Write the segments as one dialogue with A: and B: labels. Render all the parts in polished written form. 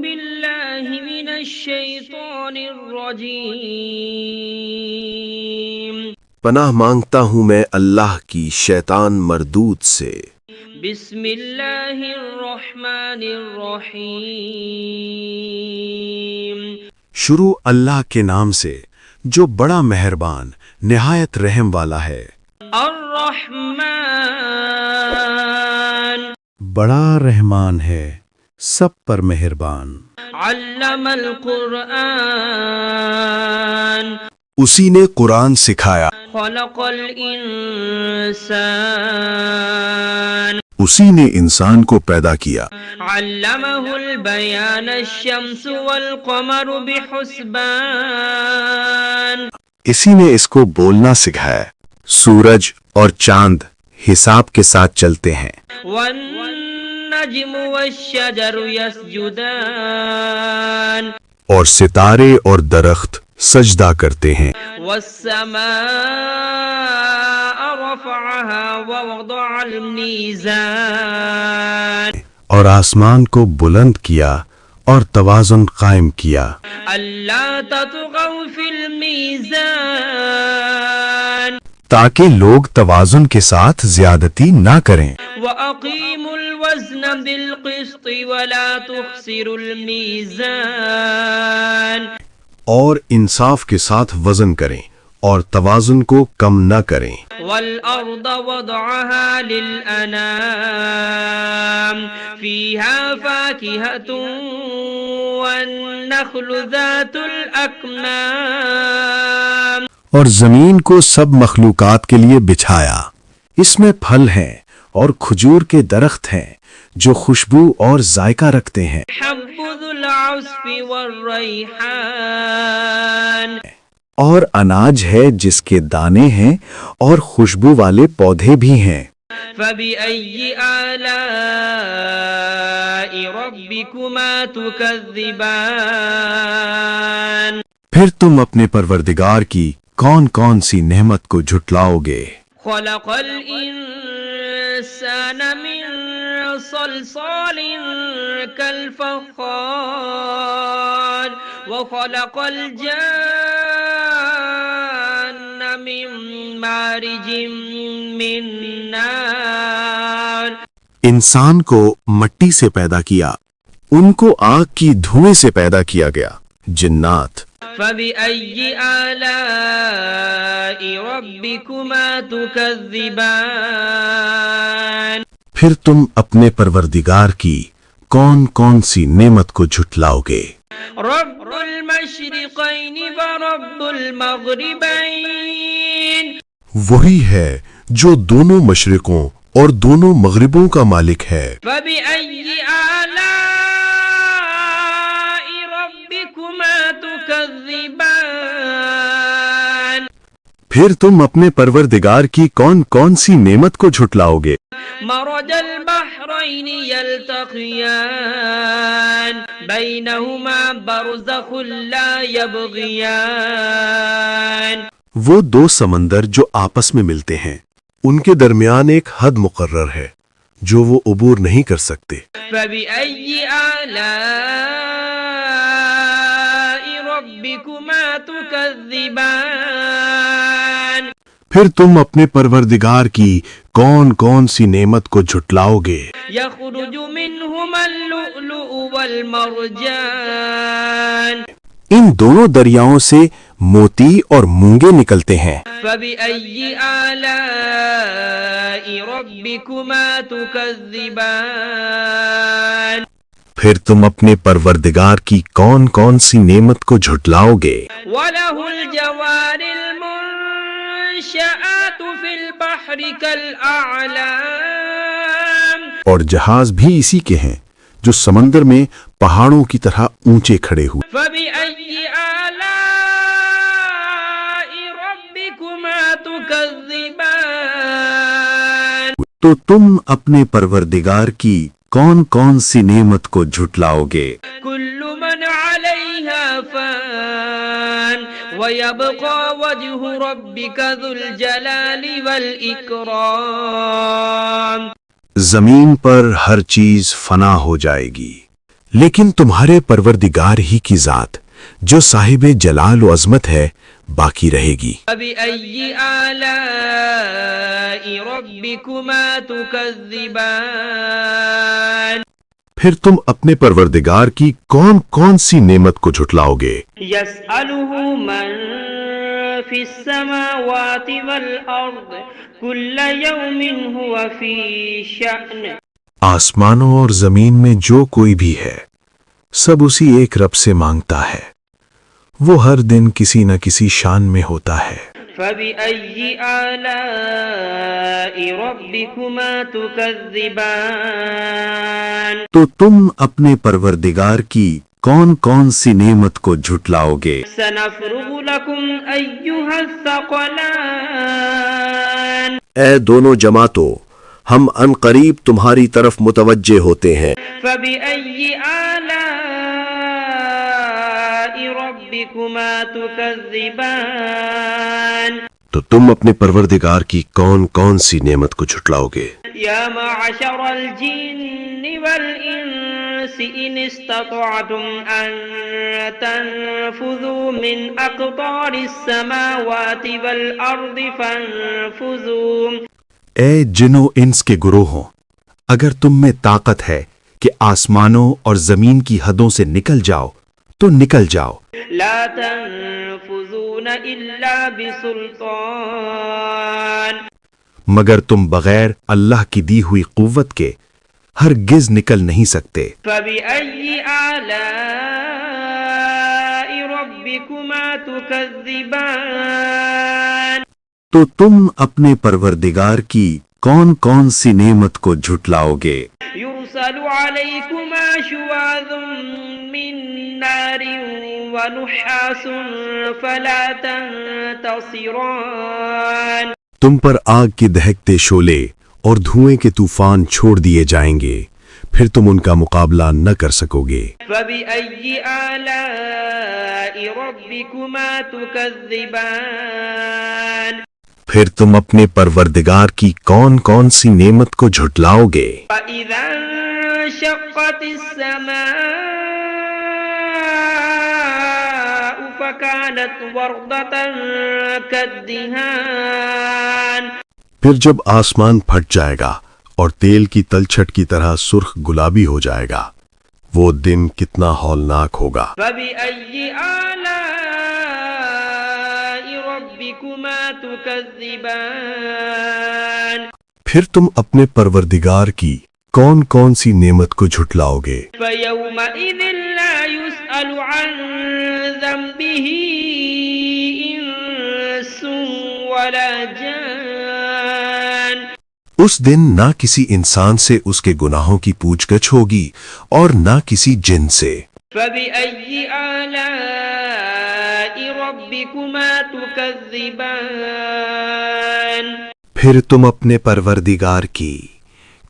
A: بالله من الشيطان الرجيم
B: پناہ مانگتا ہوں میں اللہ کی شیطان مردود سے۔
A: بسم اللہ الرحمن الرحیم
C: شروع اللہ کے نام سے جو بڑا مہربان نہایت رحم والا ہے۔
A: الرحمن
C: بڑا رحمان ہے، سب پر مہربان۔
A: علم القرآن
C: اسی نے قرآن سکھایا،
A: خلق الانسان
C: اسی نے انسان کو پیدا کیا۔
A: علمہ البیان الشمس والقمر بحسبان
C: اسی نے اس کو بولنا سکھایا، سورج اور چاند حساب کے ساتھ چلتے ہیں۔
A: والنجم والشجر يسجدان
C: اور ستارے اور درخت سجدہ کرتے ہیں۔
A: والسماء رفعها ووضع الميزان
C: اور آسمان کو بلند کیا اور توازن قائم کیا،
A: ألا تطغوا في الميزان
C: تاکہ لوگ توازن کے ساتھ زیادتی نہ کریں۔
A: وأقيموا الوزن بالقسط ولا تخسروا الميزان
C: اور انصاف کے ساتھ وزن کریں اور توازن کو کم نہ کریں۔
A: والأرض وضعها للأنام فيها فاكهة والنخل ذات الأكمام
C: اور زمین کو سب مخلوقات کے لیے بچھایا، اس میں پھل ہیں اور کھجور کے درخت ہیں جو خوشبو اور ذائقہ رکھتے ہیں۔
A: حب ذو العصف والريحان
C: اور اناج ہے جس کے دانے ہیں اور خوشبو والے پودے بھی ہیں۔
A: فبأي آلاء ربكما تكذبان
C: پھر تم اپنے پروردگار کی کون کون سی نعمت کو جھٹلاؤ گے؟
A: خلق الإنسان من صلصال كالفخار وخلق الجان من مارج من نار
C: انسان کو مٹی سے پیدا کیا، ان کو آگ کی دھوئیں سے پیدا کیا گیا۔ جنات
A: فبأي آلاء ربكما تكذبان
C: پھر تم اپنے پروردگار کی کون کون سی نعمت کو جھٹلاؤ گے؟
A: رب المشرقين ورب المغربين
C: وہی ہے جو دونوں مشرقوں اور دونوں مغربوں کا مالک ہے۔
A: فبأي آلاء ربكما تكذبان
C: پھر تم اپنے پروردگار کی کون کون سی نعمت کو جھٹلاؤ گے؟
A: مرج البحرين يلتقيان بينهما برزخ لا يبغيان
C: وہ دو سمندر جو آپس میں ملتے ہیں، ان کے درمیان ایک حد مقرر ہے جو وہ عبور نہیں کر سکتے۔
A: فبأي آلاء ربكما تكذبان
C: پھر تم اپنے پروردگار کی کون کون سی نعمت کو جھٹلاؤ گے؟
A: يخرج منهما اللؤلؤ والمرجان
C: ان دونوں دریاؤں سے موتی اور مونگے نکلتے ہیں۔
A: فبأي آلاء ربكما تكذبان
C: پھر تم اپنے پروردگار کی کون کون سی نعمت کو جھٹلاؤ گے؟
A: وله الجوار المنشآت في البحر كالأعلام
C: اور جہاز بھی اسی کے ہیں جو سمندر میں پہاڑوں کی طرح اونچے کھڑے ہوئے۔
A: فبأي آلاء ربكما تكذبان
C: تو تم اپنے پروردگار کی کون کون سی نعمت کو جھٹلاؤ گے؟
A: كل من عليها فان ويبقى وجه ربك ذو الجلال والإكرام
C: زمین پر ہر چیز فنا ہو جائے گی، لیکن تمہارے پروردگار ہی کی ذات جو صاحب جلال و عظمت ہے باقی رہے گی۔
A: فبأي آلاء ربكما تكذبان
C: پھر تم اپنے پروردگار کی کون کون سی نعمت کو جھٹلاؤ گے؟
A: يسأله من في السماوات والأرض كل يوم هو في شأن
C: آسمانوں اور زمین میں جو کوئی بھی ہے سب اسی ایک رب سے مانگتا ہے، وہ ہر دن کسی نہ کسی شان میں ہوتا ہے۔
A: فبأي آلاء ربكما تكذبان
C: تو تم اپنے پروردگار کی کون کون سی نعمت کو جھٹلاؤ گے؟
A: سنفرغ لكم أيها الثقلان
B: اے دونوں جماعتوں، ہم ان قریب تمہاری طرف متوجہ ہوتے ہیں۔
A: فبأي آلاء ربكما تكذبان
B: تو تم اپنے پروردگار کی کون کون سی نعمت کو جھٹلاؤ گے؟
A: يا معشر الجن والإنس إن استطعتم أن تنفذوا من أقطار السماوات والأرض فانفذوا
C: اے جن و انس کے گروہوں، اگر تم میں طاقت ہے کہ آسمانوں اور زمین کی حدوں سے نکل جاؤ تو نکل جاؤ،
A: لا تنفذون إلا بسلطان
C: مگر تم بغیر اللہ کی دی ہوئی قوت کے ہرگز نکل نہیں سکتے۔
A: فبأي آلاء ربكما تكذبان
C: تو تم اپنے پروردگار کی کون کون سی نعمت کو جھٹلاؤ گے؟
A: يرسل عليكما شواظ من نار ونحاس فلا تنتصران
C: تم پر آگ کے دہکتے شعلے اور دھوئیں کے طوفان چھوڑ دیے جائیں گے، پھر تم ان کا مقابلہ نہ کر سکو گے۔
A: فبأي آلاء ربكما تكذبان
C: پھر تم اپنے پروردگار کی کون کون سی نعمت کو جھٹلاؤ گے؟
A: فإذا انشقت السماء فكانت وردة كالدهان
C: پھر جب آسمان پھٹ جائے گا اور تیل کی تلچھٹ کی طرح سرخ گلابی ہو جائے گا، وہ دن کتنا ہولناک ہوگا۔
A: فبأي آلاء ربكما تكذبان
C: پھر تم اپنے پروردگار کی کون کون سی نعمت کو جھٹلاؤ گے؟
A: فيومئذ لا يسأل عن ذنبه إنس ولا جان
C: اس دن نہ کسی انسان سے اس کے گناہوں کی پوچھ گچھ ہوگی اور نہ کسی جن سے۔
A: فبأي آلاء ربكما تكذبان
C: پھر تم اپنے پروردگار کی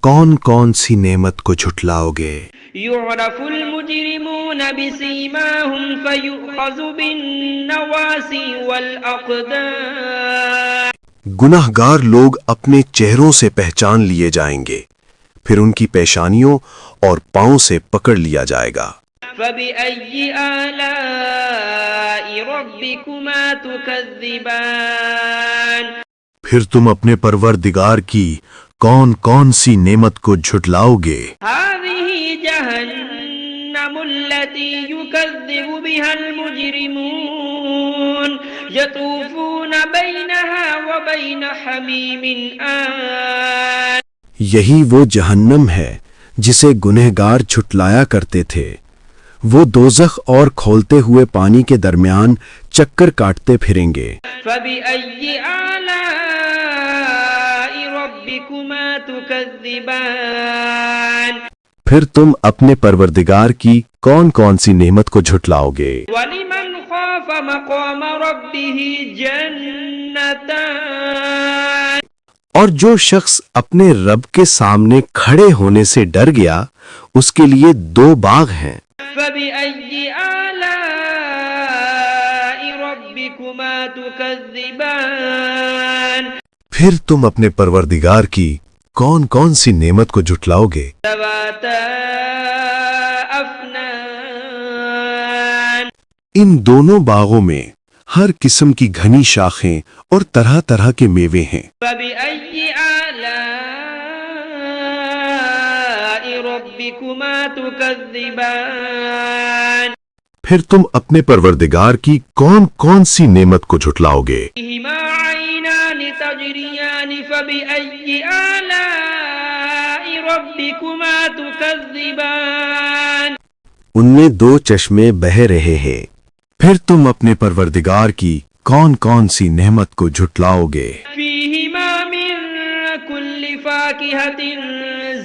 C: کون کون سی نعمت کو جھٹلاؤ گے؟
A: يعرف المجرمون بسيماهم فيؤخذ بالنواصي والأقدام
C: گناہ گار لوگ اپنے چہروں سے پہچان لیے جائیں گے، پھر ان کی پیشانیوں اور پاؤں سے پکڑ لیا جائے گا۔
A: فبأي آلاء ربكما تكذبان
C: پھر تم اپنے پروردگار کی کون کون سی نعمت کو جھٹلاؤ گے؟
A: هذه جهنم التي يكذب بها المجرمون يطوفون بينها وبين حميم آن
C: یہی وہ جہنم ہے جسے گنہگار جھٹلایا کرتے تھے، وہ دوزخ اور کھولتے ہوئے پانی کے درمیان چکر کاٹتے پھریں گے۔
A: فبأي آلاء ربكما تكذبان
C: پھر تم اپنے پروردگار کی کون کون سی نعمت کو جھٹلاؤ گے؟
A: ولمن خاف مقام ربه جنتان
C: اور جو شخص اپنے رب کے سامنے کھڑے ہونے سے ڈر گیا اس کے لیے 2 باغ ہیں۔
A: فبأي آلاء ربكما تكذبان
C: پھر تم اپنے پروردگار کی کون کون سی نعمت کو جھٹلاؤ گے؟
A: ذواتا أفنان
C: ان دونوں باغوں میں ہر قسم کی گھنی شاخیں اور طرح طرح کے میوے ہیں۔
A: فبأي آلاء ربكما تكذبان
C: پھر تم اپنے پروردگار کی کون کون سی نعمت کو جھٹلاؤ گے؟
A: فيهما عينان تجريان فبأي آلاء ربكما تكذبان
C: ان میں دو چشمے بہہ رہے ہیں، پھر تم اپنے پروردگار کی کون کون سی نعمت کو جھٹلاؤ گے؟
A: فيهما من كل فاكهة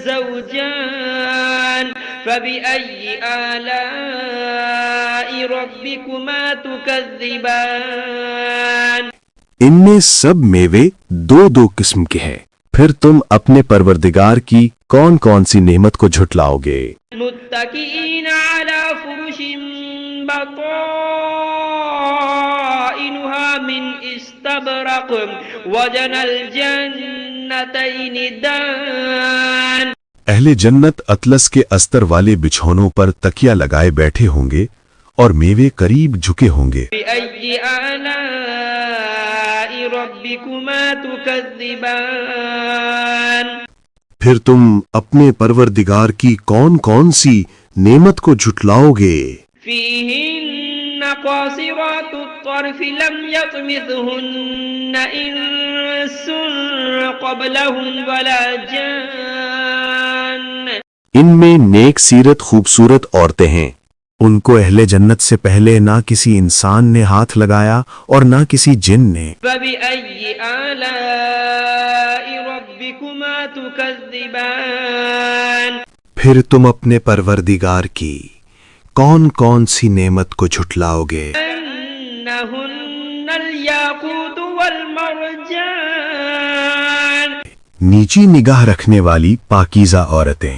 A: زوجان فبأي آلاء ربكما تكذبان
C: ان میں سب میوے دو دو قسم کے ہیں، پھر تم اپنے پروردگار کی کون کون سی نعمت کو جھٹلاؤ گے؟
A: متكئين على فرش بطائنها من استبرق وجنى الجنتين دان
C: اہل جنت اطلس کے استر والے بچھونوں پر تکیہ لگائے بیٹھے ہوں گے اور میوے قریب جھکے ہوں گے۔
A: بأي آلاء ربكما تكذبان
C: پھر تم اپنے پروردگار کی کون کون سی نعمت کو جھٹلاؤ گے؟
A: فيهن قاصرات الطرف لم يطمثهن إنس قبلهم ولا جان
C: ان میں نیک سیرت خوبصورت عورتیں ہیں، ان کو اہل جنت سے پہلے نہ کسی انسان نے ہاتھ لگایا اور نہ کسی جن نے۔
A: فبأي آلاء ربكما تكذبان
C: پھر تم اپنے پروردگار کی کون کون سی نعمت کو جھٹلاؤ گے؟
A: أنهن الياقوت والمرجان
C: نیچی نگاہ رکھنے والی پاکیزہ عورتیں،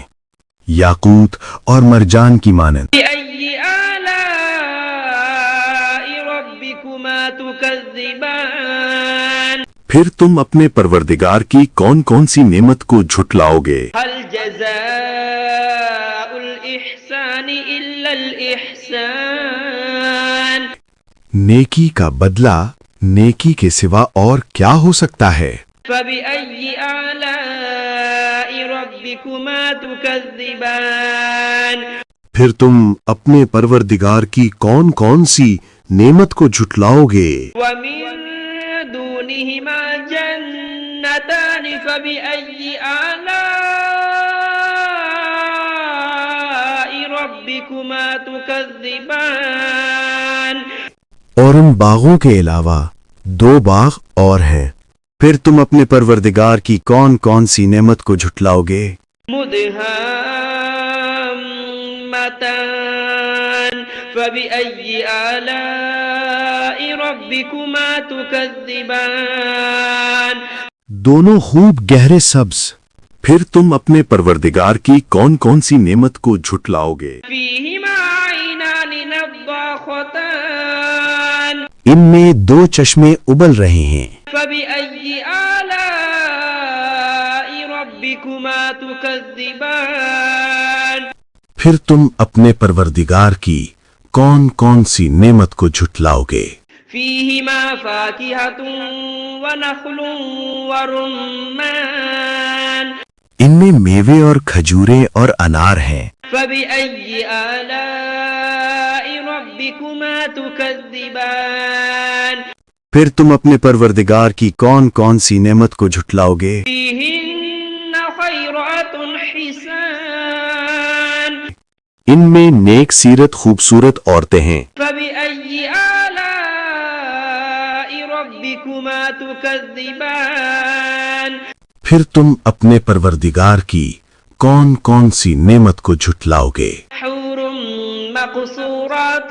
C: یاقوت اور مرجان کی مانند۔
A: بأي آلاء ربكما تكذبان
C: پھر تم اپنے پروردگار کی کون کون سی نعمت کو جھٹلاؤ گے؟
A: هل جزاء الإحسان إلا الإحسان
C: نیکی کا بدلہ نیکی کے سوا اور کیا ہو سکتا ہے؟
A: فبأي آلاء ربكما تكذبان
C: پھر تم اپنے پروردگار کی کون کون سی نعمت کو جھٹلاؤ گے؟
A: ومن دونهما جنتان فبأي آلاء ربكما تكذبان
C: اور ان باغوں کے علاوہ دو باغ اور ہیں، پھر تم اپنے پروردگار کی کون کون سی نعمت کو جھٹلاؤ گے؟
A: مدهامتان فبأي آلاء ربكما تكذبان
C: دونوں خوب گہرے سبز، پھر تم اپنے پروردگار کی کون کون سی نعمت کو جھٹلاؤ گے؟
A: فيهما عينان نضاختان
C: ان میں دو چشمے ابل رہے ہیں،
A: فبأي آلاء ربكما تكذبان
C: پھر تم اپنے پروردگار کی کون کون سی نعمت کو جھٹلاؤ گے؟
A: فيهما فاكهة ونخل ورمان
C: ان میں میوے اور کھجوریں اور انار ہیں،
A: فبأي آلاء ربكما تكذبان
C: پھر تم اپنے پروردگار کی کون کون سی نعمت کو جھٹلاؤ گے؟
A: فيهن خيرات حسان
C: ان میں نیک سیرت خوبصورت عورتیں ہیں،
A: فبأي آلاء ربكما تكذبان
C: پھر تم اپنے پروردگار کی کون کون سی نعمت کو جھٹلاؤ گے؟
A: حور مقصورات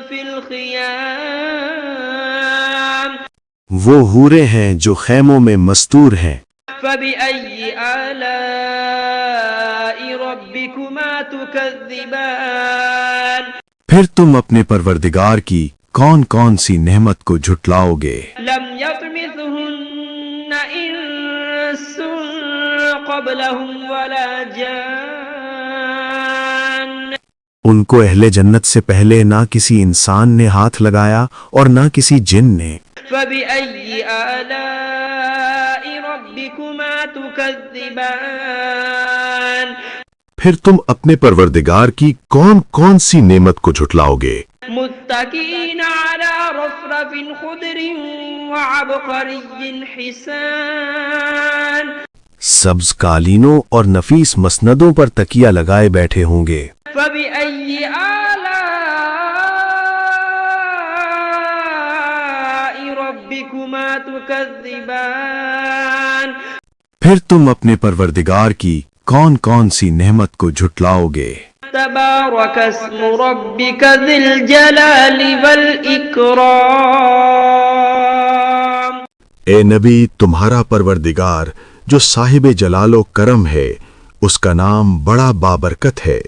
A: في الخيام
C: وہ حوریں ہیں جو خیموں میں مستور ہیں،
A: فبأي آلاء ربكما تكذبان
C: پھر تم اپنے پروردگار کی کون کون سی نعمت کو جھٹلاؤ گے؟
A: لم يطمثهن إنس قبلهم ولا جان
C: ان کو اہل جنت سے پہلے نہ کسی انسان نے ہاتھ لگایا اور نہ کسی جن نے.
A: فبأي آلاء ربكما تكذبان
B: پھر تم اپنے پروردگار کی کون کون سی نعمت کو جھٹلاؤ گے؟
A: متكئين على رفرف خضر وعبقري حسان
C: سبز قالینوں اور نفیس مسندوں پر تکیہ لگائے بیٹھے ہوں گے.
A: فبأي آلاء ربكما تكذبان
C: پھر تم اپنے پروردگار کی کون کون سی نعمت کو جھٹلاؤ گے؟
A: تبارك اسم ربك ذي الجلال والإكرام
B: اے نبی، تمہارا پروردگار جو صاحب جلال و کرم ہے، اس کا نام بڑا بابرکت ہے.